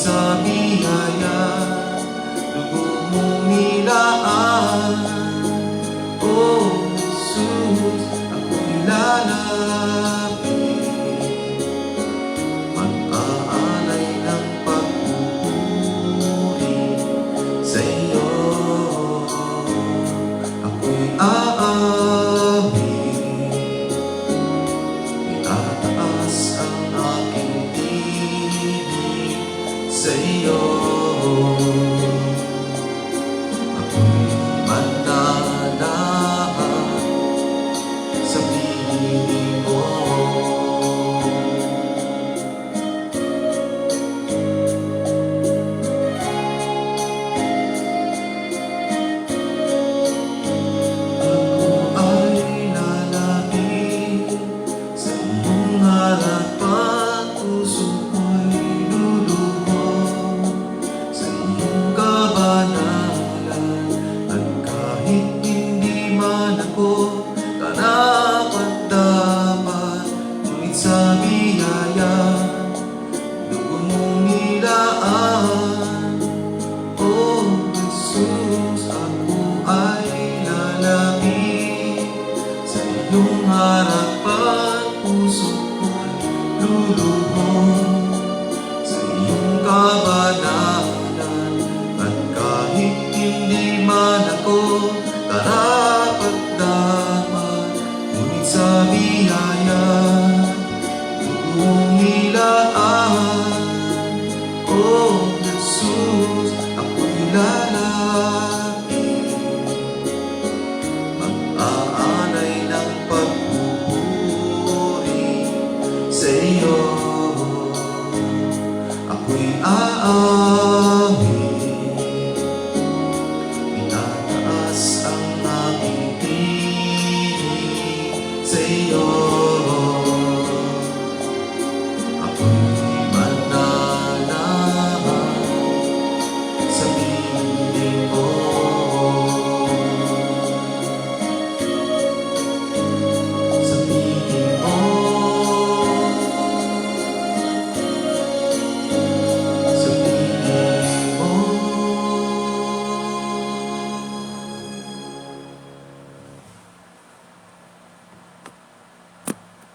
sa biyaya, dugo mong nilaan. O Jesus, ako'y lalapit, mag-aalay ng pagpupuri sa iyo. Ako'y aamin, itataas ang aking tinig sa iyo. Ako'y mananahan sa piling mo. Ako ay lalapit sa iyong harapan, puso ko'y lulubog sa iyong kabanalan. At kahit hindi man ako karapat-dapat, ngunit sa biyaya, dugo mong nilaan. O Jesus, ako ay lalapit sa iyong harapan, puso ko'y lulubog sa iyong kabanalan. At kahit hindi man ako karapat-dapat, ngunit sa biyaya, dugo mong nilaan. O Jesus, ako'y lalapit, mag-aalay ng pagpupuri sa iyo. Ako'y aalay